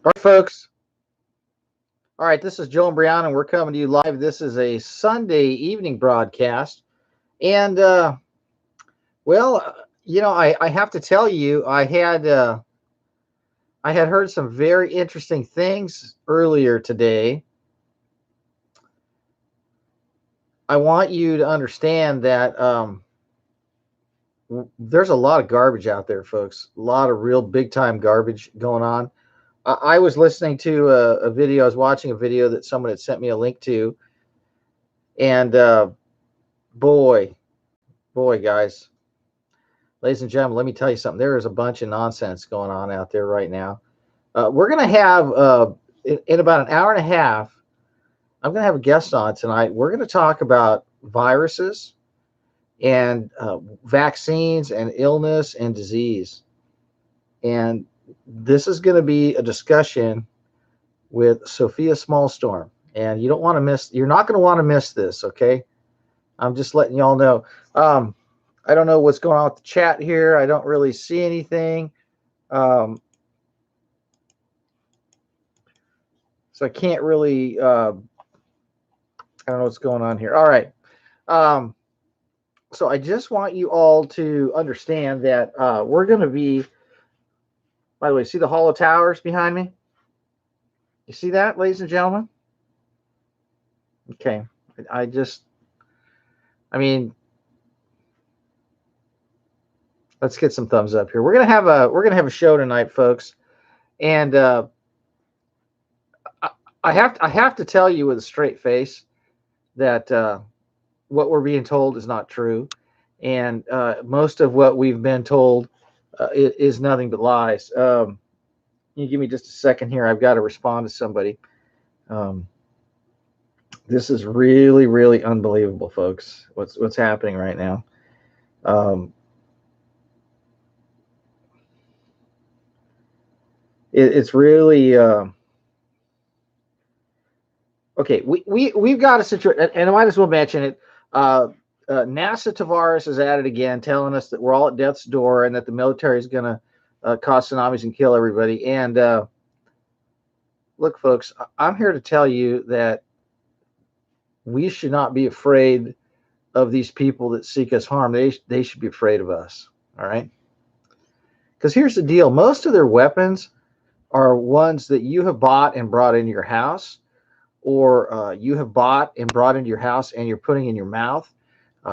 All right, folks. All right, this is Joe Imbriano, and we're coming to you live. This is a Sunday evening broadcast. And, I have to tell you, I had heard some very interesting things earlier today. I want you to understand that there's a lot of garbage out there, folks. A lot of real big time garbage going on. I was listening to a video. I was watching a video that someone had sent me a link to, and boy, guys, ladies and gentlemen, let me tell you something. There is a bunch of nonsense going on out there right now. We're going to have in about an hour and a half. I'm going to have a guest on tonight. We're going to talk about viruses and vaccines and illness and disease, and this is going to be a discussion with Sophia Smallstorm, and you don't want to miss. You're not going to want to miss this. Okay, I'm just letting y'all know. I don't know what's going on with the chat here. I don't really see anything, so I can't really. I don't know what's going on here. All right. So I just want you all to understand that we're going to be. By the way, see the hollow towers behind me? You see that, ladies and gentlemen? Okay. I mean, let's get some thumbs up here. We're gonna have a show tonight, folks, and I have to tell you with a straight face that what we're being told is not true, and most of what we've been told is nothing but lies. You give me just a second here. I've got to respond to somebody. This is really, really unbelievable, folks. What's happening right now? It's really okay. We've got a situation, and I might as well mention it. NASA Tavares is at it again, telling us that we're all at death's door and that the military is going to cause tsunamis and kill everybody. And look, folks, I'm here to tell you that we should not be afraid of these people that seek us harm. They should be afraid of us. All right. Because here's the deal. Most of their weapons are ones that you have bought and brought into your house, or you have bought and brought into your house and you're putting in your mouth,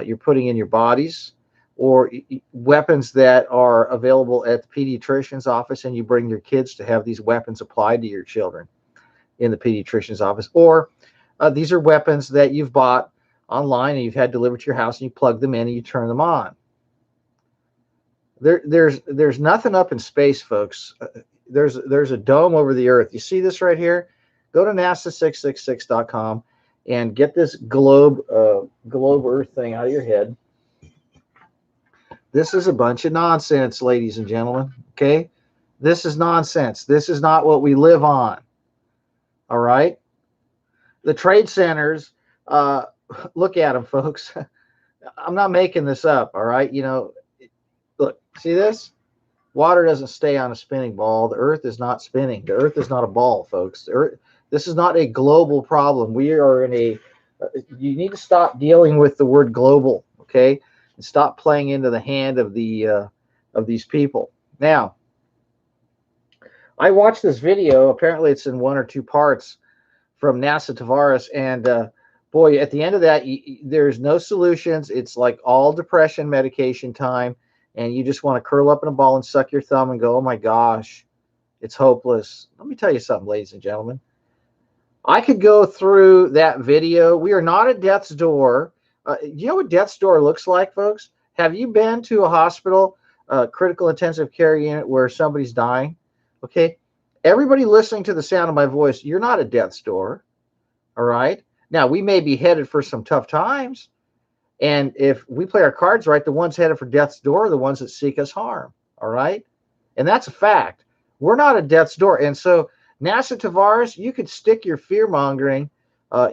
you're putting in your bodies, or weapons that are available at the pediatrician's office and you bring your kids to have these weapons applied to your children in the pediatrician's office, or these are weapons that you've bought online and you've had delivered to your house and you plug them in and you turn them on. There's nothing up in space, folks. There's a dome over the earth. You see this right here? Go to NASA666.com and get this globe Earth thing out of your head. This is a bunch of nonsense, ladies and gentlemen. Okay, this is nonsense. This is not what we live on. All right, the trade centers. Look at them, folks. I'm not making this up. All right, look, see this? Water doesn't stay on a spinning ball. The earth is not spinning. The earth is not a ball, folks. The earth, this is not a global problem. We are in a, you need to stop dealing with the word global, okay? And stop playing into the hand of these people. Now, I watched this video. Apparently it's in 1 or 2 parts from NASA Tavares. And boy, at the end of that, there's no solutions. It's like all depression medication time. And you just want to curl up in a ball and suck your thumb and go, oh my gosh, it's hopeless. Let me tell you something, ladies and gentlemen. I could go through that video. We are not at death's door. You know what death's door looks like, folks? Have you been to a hospital, critical intensive care unit where somebody's dying? Okay. Everybody listening to the sound of my voice, you're not at death's door. All right. Now, we may be headed for some tough times. And if we play our cards right, the ones headed for death's door are the ones that seek us harm. All right. And that's a fact. We're not at death's door. And so NASA Tavares, you could stick your fear mongering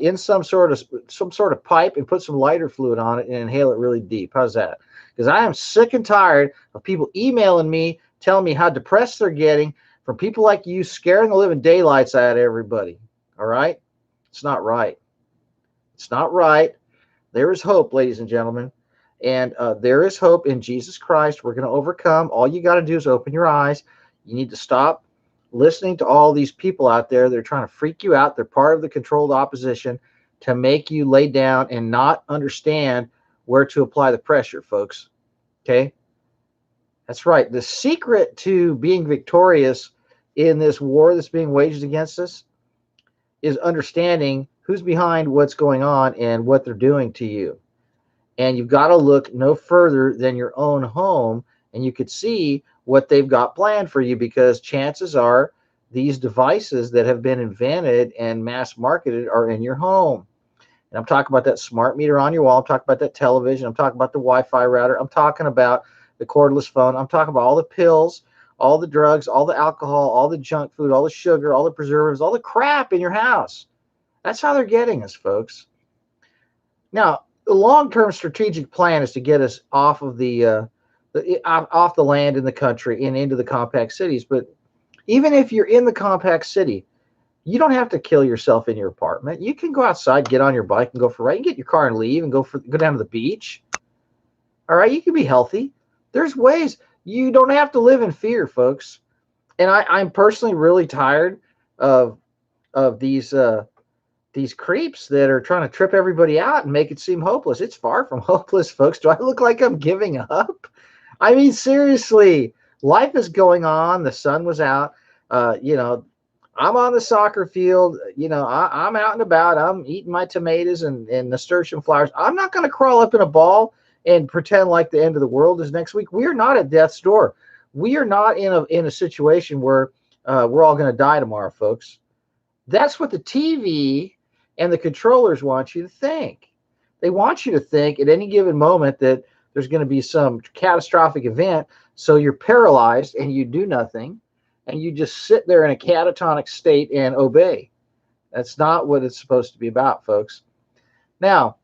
in some sort of pipe and put some lighter fluid on it and inhale it really deep. How's that? Because I am sick and tired of people emailing me, telling me how depressed they're getting, from people like you scaring the living daylights out of everybody. All right? It's not right. It's not right. There is hope, ladies and gentlemen. And there is hope in Jesus Christ. We're going to overcome. All you got to do is open your eyes. You need to stop listening to all these people out there. They're trying to freak you out. They're part of the controlled opposition to make you lay down and not understand where to apply the pressure, folks. Okay? That's right. The secret to being victorious in this war that's being waged against us is understanding who's behind what's going on and what they're doing to you. And you've got to look no further than your own home, and you could see what they've got planned for you, because chances are these devices that have been invented and mass marketed are in your home. And I'm talking about that smart meter on your wall. I'm talking about that television. I'm talking about the Wi-Fi router. I'm talking about the cordless phone. I'm talking about all the pills, all the drugs, all the alcohol, all the junk food, all the sugar, all the preservatives, all the crap in your house. That's how they're getting us, folks. Now, the long-term strategic plan is to get us off of off the land in the country and into the compact cities. But even if you're in the compact city, you don't have to kill yourself in your apartment. You can go outside, get on your bike, and go for a ride. You can get your car and leave and go down to the beach. All right, you can be healthy. There's ways. You don't have to live in fear, folks. And I'm personally really tired of these creeps that are trying to trip everybody out and make it seem hopeless. It's far from hopeless, folks. Do I look like I'm giving up? I mean, seriously, life is going on. The sun was out. I'm on the soccer field. I'm out and about. I'm eating my tomatoes and nasturtium flowers. I'm not going to crawl up in a ball and pretend like the end of the world is next week. We are not at death's door. We are not in a situation where we're all going to die tomorrow, folks. That's what the TV and the controllers want you to think. They want you to think at any given moment that there's going to be some catastrophic event, so you're paralyzed and you do nothing, and you just sit there in a catatonic state and obey. That's not what it's supposed to be about, folks. Now,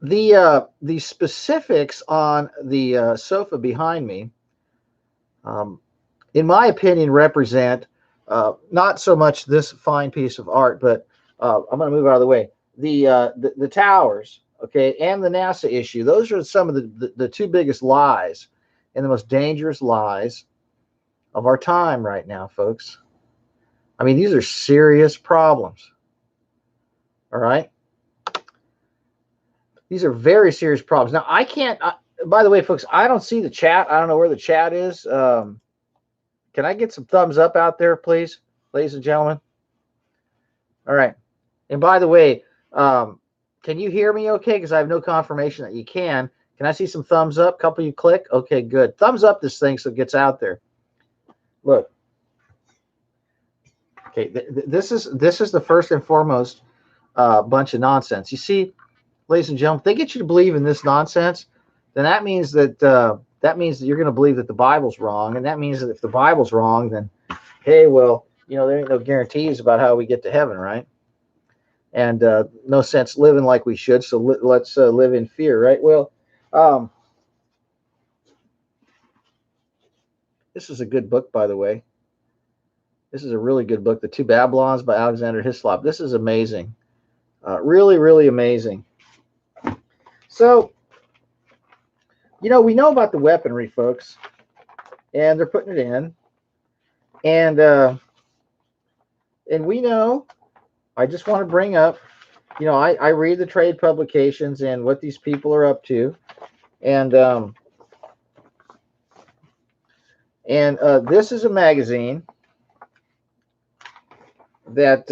the specifics on the sofa behind me, in my opinion, represent not so much this fine piece of art, but I'm going to move out of the way. The towers, okay, and the NASA issue. Those are some of the two biggest lies and the most dangerous lies of our time right now, folks. I mean, these are serious problems. All right? These are very serious problems. Now, I can't, by the way, folks, I don't see the chat. I don't know where the chat is. Can I get some thumbs up out there, please, ladies and gentlemen? All right. And by the way, can you hear me okay? Because I have no confirmation that you can. Can I see some thumbs up? Couple of you click? Okay, good. Thumbs up this thing so it gets out there. Look. Okay, this is the first and foremost bunch of nonsense. You see, ladies and gentlemen, if they get you to believe in this nonsense, then that means that you're going to believe that the Bible's wrong, and that means that if the Bible's wrong, then hey, well, there ain't no guarantees about how we get to heaven, right? And no sense living like we should, so let's live in fear, right? Well, this is a good book, by the way. This is a really good book, The Two Babylons by Alexander Hislop. This is amazing. Really, really amazing. So, we know about the weaponry, folks, and they're putting it in. And we know, I just want to bring up, I read the trade publications and what these people are up to. And this is a magazine that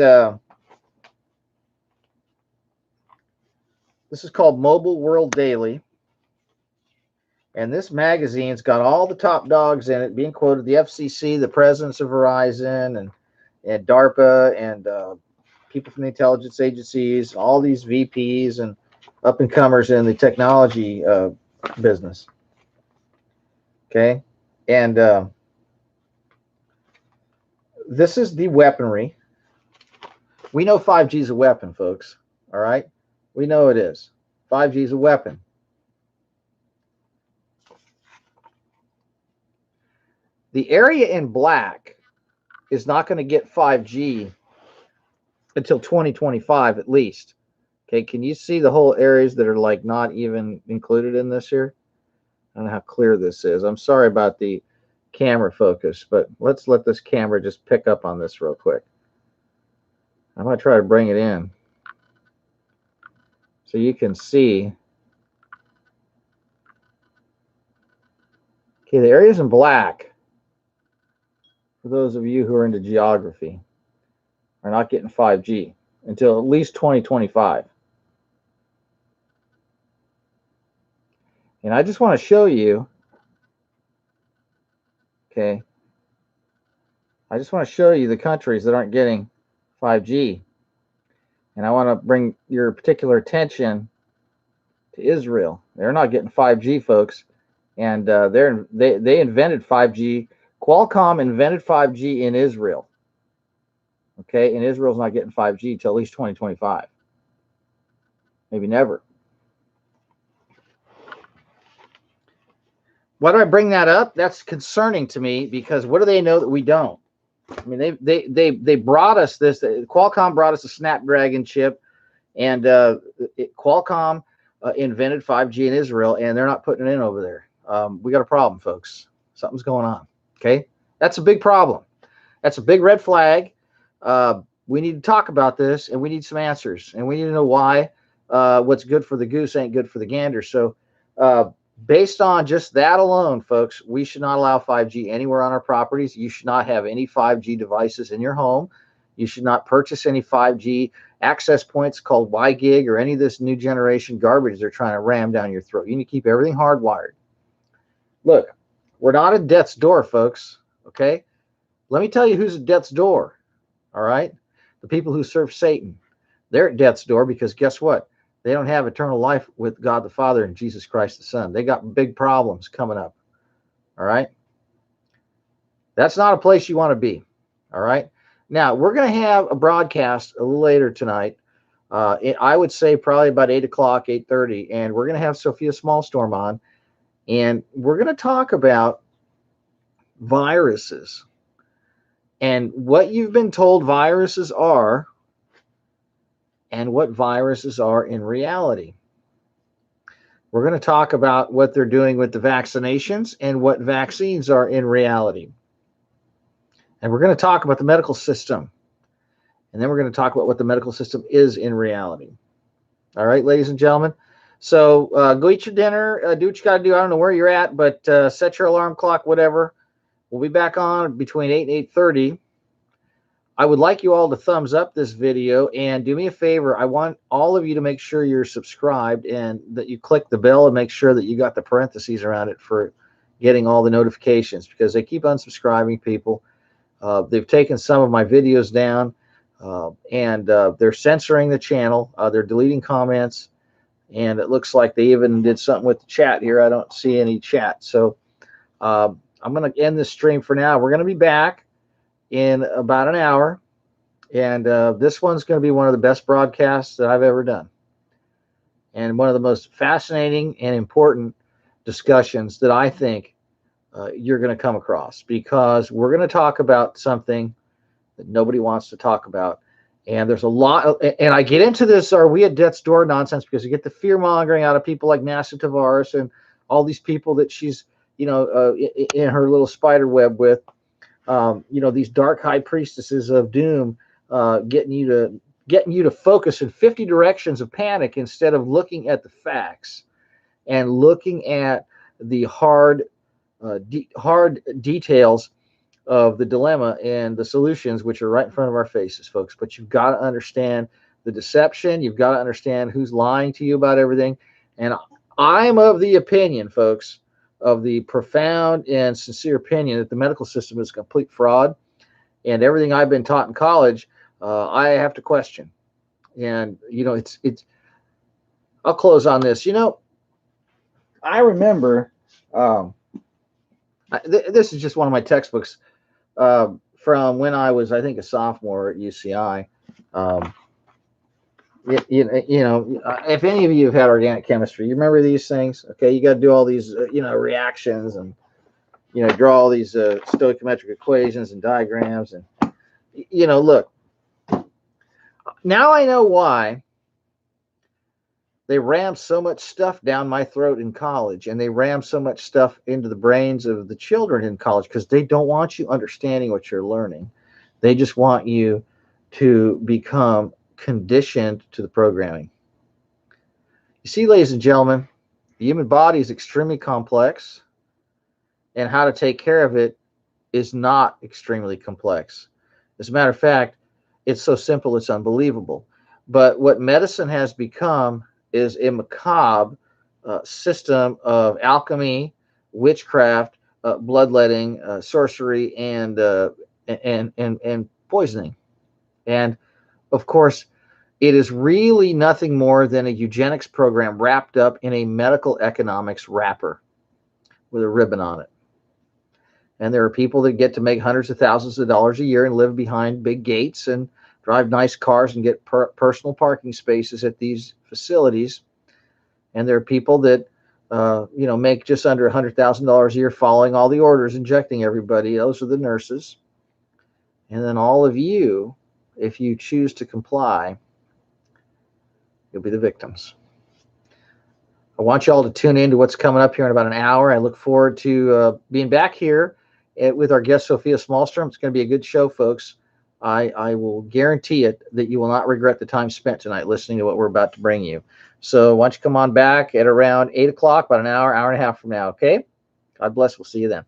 this is called Mobile World Daily. And this magazine's got all the top dogs in it being quoted: the FCC, the presidents of Verizon, and DARPA, and people from the intelligence agencies, all these VPs and up-and-comers in the technology business. Okay? And this is the weaponry. We know 5G is a weapon, folks. All right? We know it is. 5G is a weapon. The area in black is not going to get 5G until 2025 at least. Okay, can you see the whole areas that are like not even included in this here? I don't know how clear this is. I'm sorry about the camera focus, but let's let this camera just pick up on this real quick. I'm going to try to bring it in so you can see. Okay, the areas in black, for those of you who are into geography, are not getting 5G until at least 2025. And I just want to show you, okay, I just want to show you the countries that aren't getting 5G. And I want to bring your particular attention to Israel. They're not getting 5G, folks. And they invented 5G. Qualcomm invented 5G in Israel. Okay, and Israel's not getting 5G until at least 2025. Maybe never. Why do I bring that up? That's concerning to me because what do they know that we don't? I mean, they brought us this. Qualcomm brought us a Snapdragon chip, and Qualcomm invented 5G in Israel, and they're not putting it in over there. We got a problem, folks. Something's going on. Okay, that's a big problem. That's a big red flag. We need to talk about this, and we need some answers, and we need to know why what's good for the goose ain't good for the gander. So based on just that alone, folks, we should not allow 5G anywhere on our properties. You should not have any 5G devices in your home. You should not purchase any 5G access points called WIKIJOE or any of this new generation garbage they're trying to ram down your throat. You need to keep everything hardwired. Look, we're not at death's door, folks, okay? Let me tell you who's at death's door, all right? The people who serve Satan. They're at death's door because guess what? They don't have eternal life with God the Father and Jesus Christ the Son. They got big problems coming up, all right? That's not a place you want to be, all right? Now, we're going to have a broadcast a little later tonight. I would say probably about 8 o'clock, 8:30, and we're going to have Sophia Smallstorm on, and we're going to talk about viruses and what you've been told viruses are and what viruses are in reality. We're going to talk about what they're doing with the vaccinations and what vaccines are in reality. And we're going to talk about the medical system. And then we're going to talk about what the medical system is in reality. All right, ladies and gentlemen. So go eat your dinner. Do what you got to do. I don't know where you're at, but set your alarm clock, whatever. We'll be back on between 8 and 8:30. I would like you all to thumbs up this video and do me a favor. I want all of you to make sure you're subscribed and that you click the bell and make sure that you got the parentheses around it for getting all the notifications because they keep unsubscribing people. They've taken some of my videos down and they're censoring the channel. They're deleting comments and it looks like they even did something with the chat here. I don't see any chat. So I'm going to end this stream for now. We're going to be back in about an hour, and this one's going to be one of the best broadcasts that I've ever done, and one of the most fascinating and important discussions that I think you're going to come across, because we're going to talk about something that nobody wants to talk about, and there's a lot and I get into this are we at death's door nonsense because you get the fear mongering out of people like NASA Tavares and all these people that she's in her little spider web with. These dark high priestesses of doom, getting you to focus in 50 directions of panic instead of looking at the facts and looking at the hard details of the dilemma and the solutions, which are right in front of our faces, folks. But you've got to understand the deception. You've got to understand who's lying to you about everything. And I'm of the opinion, folks, of the profound and sincere opinion that the medical system is a complete fraud, and everything I've been taught in college, I have to question. And it's. I'll close on this. I remember. This is just one of my textbooks from when I was, I think, a sophomore at UCI. If any of you have had organic chemistry, you remember these things. Okay, you got to do all these reactions and you know, draw all these stoichiometric equations and diagrams. And, you know, look, now I know why they rammed so much stuff down my throat in college, and they rammed so much stuff into the brains of the children in college, because they don't want you understanding what you're learning. They just want you to become conditioned to the programming. You see, ladies and gentlemen, the human body is extremely complex, and how to take care of it is not extremely complex. As a matter of fact, it's so simple it's unbelievable. But what medicine has become is a macabre system of alchemy, witchcraft, bloodletting, sorcery, and poisoning. And of course, it is really nothing more than a eugenics program wrapped up in a medical economics wrapper with a ribbon on it. And there are people that get to make hundreds of thousands of dollars a year and live behind big gates and drive nice cars and get personal parking spaces at these facilities. And there are people that, you know, make just under $100,000 a year following all the orders, injecting everybody. Those are the nurses. And then all of you, if you choose to comply, you'll be the victims. I want you all to tune in to what's coming up here in about an hour. I look forward to being back here with our guest, Sophia Smallstrom. It's going to be a good show, folks. I will guarantee it that you will not regret the time spent tonight listening to what we're about to bring you. So why don't you come on back at around 8 o'clock, about an hour, hour and a half from now, okay? God bless. We'll see you then.